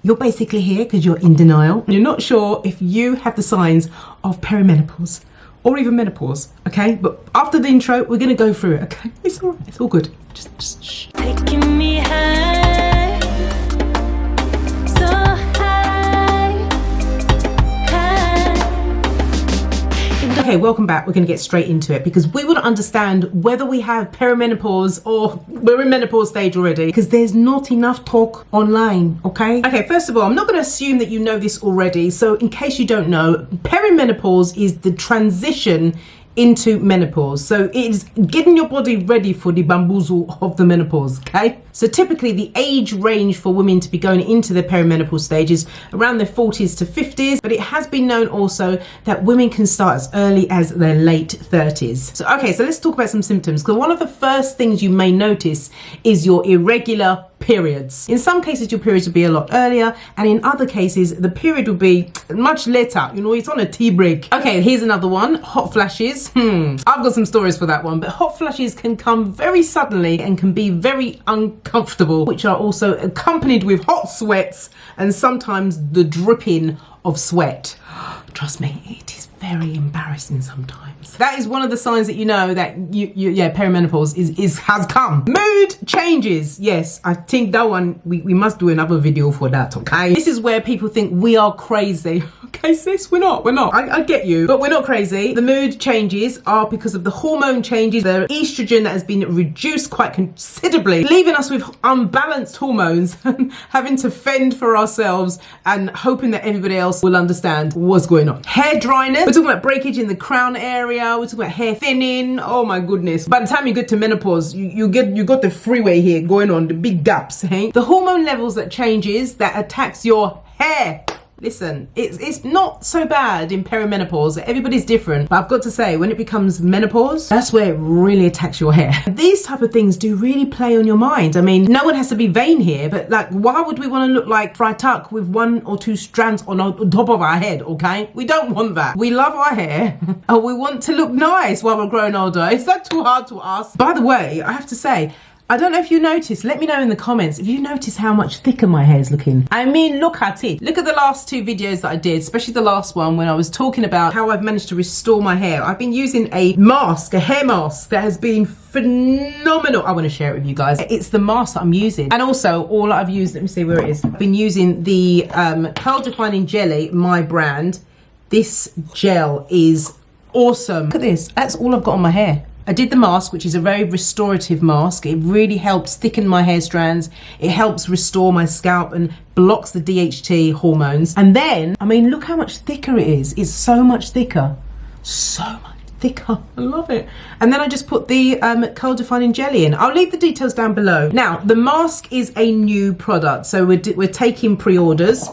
You're basically here because you're in denial. You're not sure if you have the signs of perimenopause or even menopause, okay? But after the intro, we're gonna go through it, okay? It's all right, it's all good. Just shh. Taking me high, so high, high. Okay, welcome back. We're gonna get straight into it because we want to understand whether we have perimenopause or we're in menopause stage already, because there's not enough talk online, okay? Okay, first of all, I'm not gonna assume that you know this already. So in case you don't know, perimenopause is the transition into menopause. So it is getting your body ready for the bamboozle of the menopause, okay? So typically the age range for women to be going into the perimenopause stage is around their 40s to 50s, but it has been known also that women can start as early as their late 30s. So okay, so let's talk about some symptoms, because one of the first things you may notice is your irregular periods. In some cases your periods will be a lot earlier, and in other cases the period will be much later. You know, it's on a tea break. Okay, here's another one. Hot flashes. I've got some stories for that one, but hot flashes can come very suddenly and can be very uncomfortable, which are also accompanied with hot sweats and sometimes the dripping of sweat. Trust me, it is very embarrassing sometimes. That is one of the signs that you know that perimenopause has come. Mood changes. Yes, I think that one we must do another video for that, okay? This is where people think we are crazy. Okay, sis, we're not. I get you, but we're not crazy. The mood changes are because of the hormone changes, the estrogen that has been reduced quite considerably, leaving us with unbalanced hormones and having to fend for ourselves and hoping that everybody else will understand what's going on. Hair dryness. We're talking about breakage in the crown area. We're talking about hair thinning. Oh my goodness. By the time you get to menopause, you got the freeway here going on, the big gaps, hey? The hormone levels that changes that attacks your hair. Listen, it's not so bad in perimenopause. Everybody's different, but I've got to say, when it becomes menopause, that's where it really attacks your hair. These type of things do really play on your mind. I mean, no one has to be vain here, but like, why would we want to look like Fry Tuck with 1 or 2 strands on top of our head, okay? We don't want that. We love our hair and we want to look nice while we're growing older. Is that too hard to ask? By the way, I have to say, I don't know if you noticed, let me know in the comments if you notice how much thicker my hair is looking. I mean, look at it. Look at the last 2 videos that I did, especially the last one when I was talking about how I've managed to restore my hair. I've been using a mask, a hair mask that has been phenomenal. I want to share it with you guys. It's the mask that I'm using. And also all I've used, let me see where it is. I've been using the Curl Defining Jelly, my brand. This gel is awesome. Look at this, that's all I've got on my hair. I did the mask, which is a very restorative mask. It really helps thicken my hair strands. It helps restore my scalp and blocks the DHT hormones. And then, I mean, look how much thicker it is. It's so much thicker. So much thicker. I love it. And then I just put the Curl Defining Jelly in. I'll leave the details down below. Now, the mask is a new product. So we're taking pre-orders.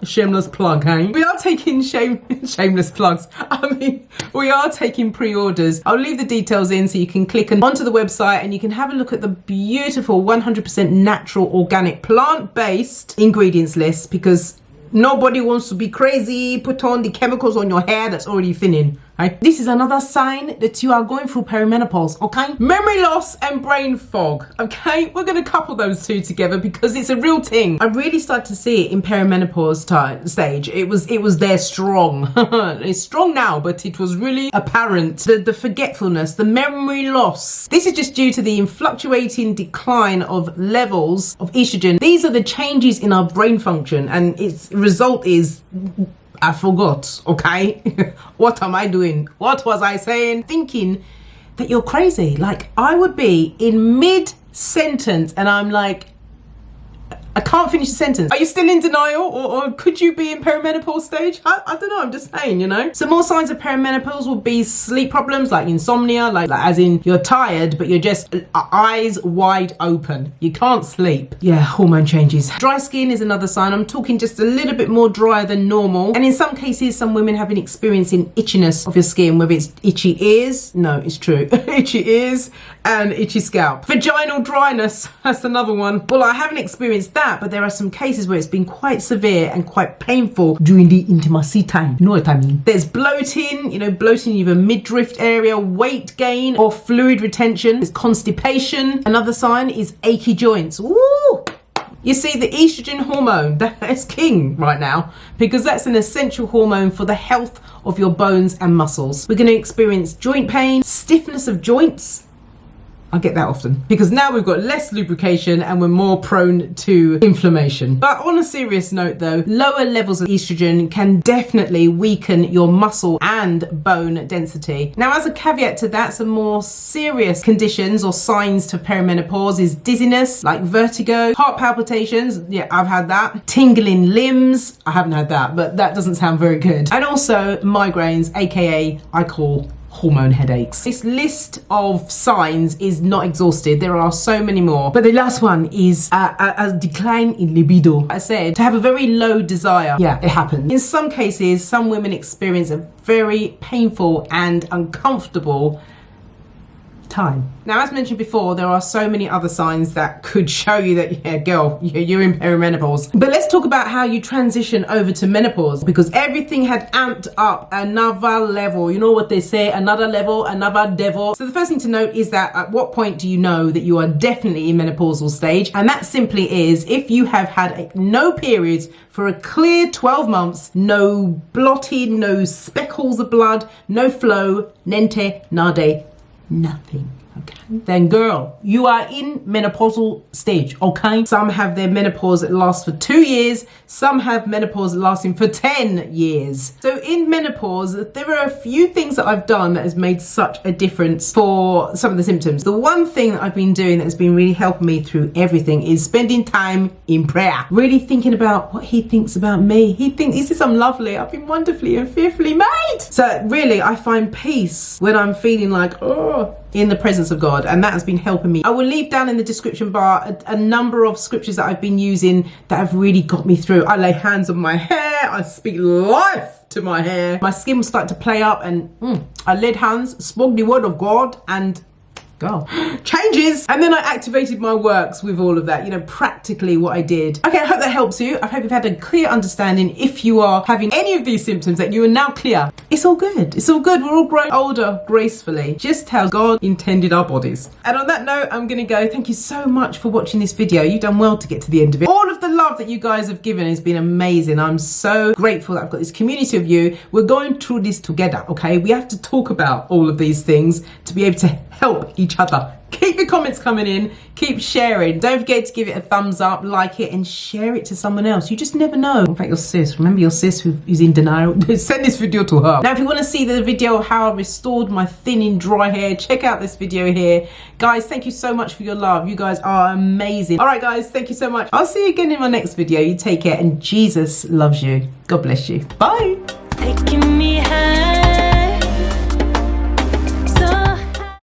Shameless plug, hey? We are taking shameless plugs. I mean, we are taking pre-orders. I'll leave the details in so you can click onto the website and you can have a look at the beautiful 100% natural, organic, plant-based ingredients list, because nobody wants to be crazy, put on the chemicals on your hair that's already thinning. Right? This is another sign that you are going through perimenopause, okay? Memory loss and brain fog, okay? We're gonna couple those 2 together because it's a real thing. I really started to see it in perimenopause stage. It was there strong. It's strong now, but it was really apparent. The forgetfulness, the memory loss. This is just due to the fluctuating decline of levels of estrogen. These are the changes in our brain function, and its result is I forgot, okay? What am I doing? What was I saying? Thinking that you're crazy. Like, I would be in mid-sentence and I'm like, I can't finish the sentence. Are you still in denial, or could you be in perimenopause stage? I don't know, I'm just saying, you know. Some more signs of perimenopause will be sleep problems like insomnia, like as in you're tired but you're just eyes wide open. You can't sleep. Yeah, hormone changes. Dry skin is another sign. I'm talking just a little bit more dry than normal. And in some cases, some women have been experiencing itchiness of your skin, whether it's itchy ears, no, it's true, itchy ears and itchy scalp. Vaginal dryness, that's another one. Well, I haven't experienced that, but there are some cases where it's been quite severe and quite painful during the intimacy time. You know what I mean? There's bloating, you know, bloating in either midriff area, weight gain or fluid retention. There's constipation. Another sign is achy joints. Ooh! You see, the estrogen hormone, that's king right now, because that's an essential hormone for the health of your bones and muscles. We're going to experience joint pain, stiffness of joints. I get that often because now we've got less lubrication and we're more prone to inflammation. But on a serious note though, lower levels of estrogen can definitely weaken your muscle and bone density. Now, as a caveat to that, some more serious conditions or signs to perimenopause is dizziness, like vertigo, heart palpitations. Yeah, I've had that. Tingling limbs. I haven't had that, but that doesn't sound very good. And also migraines, aka I call hormone headaches. This list of signs is not exhausted. There are so many more. But the last one is a decline in libido. I said to have a very low desire. Yeah, it happens. In some cases, some women experience a very painful and uncomfortable time. Now, as mentioned before, there are so many other signs that could show you that, yeah, girl, you're in perimenopause. But let's talk about how you transition over to menopause, because everything had amped up another level. You know what they say, another level, another devil. So the first thing to note is that at what point do you know that you are definitely in menopausal stage? And that simply is if you have had no periods for a clear 12 months, no blotted, no speckles of blood, no flow, niente, nade, nothing. Okay, then girl, you are in menopausal stage. Okay, some have their menopause that lasts for 2 years, some have menopause lasting for 10 years. So in menopause, there are a few things that I've done that has made such a difference for some of the symptoms. The one thing that I've been doing that has been really helping me through everything is spending time in prayer, really thinking about what he thinks about me. He says I'm lovely, I've been wonderfully and fearfully made. So really, I find peace when I'm feeling like, oh, in the presence of God, and that has been helping me. I will leave down in the description bar a number of scriptures that I've been using that have really got me through. I lay hands on my hair, I speak life to my hair, my skin will start to play up, and I laid hands, spoke the word of God, and girl, changes. And then I activated my works with all of that, you know, practically what I did. Okay, I hope that helps you. I hope you've had a clear understanding. If you are having any of these symptoms, that you are now clear. It's all good. It's all good. We're all growing older gracefully, just how God intended our bodies. And on that note, I'm gonna go. Thank you so much for watching this video. You've done well to get to the end of it. All of the love that you guys have given has been amazing. I'm so grateful that I've got this community of you. We're going through this together, okay? We have to talk about all of these things to be able to help each other. Keep your comments coming in, keep sharing. Don't forget to give it a thumbs up, like it, and share it to someone else. You just never know. In fact, your sis, remember your sis who's in denial? Send this video to her. Now, if you want to see the video of how I restored my thinning dry hair, check out this video here. Guys, thank you so much for your love. You guys are amazing. All right, guys, thank you so much. I'll see you again in my next video. You take care, and Jesus loves you. God bless you. Bye. Taking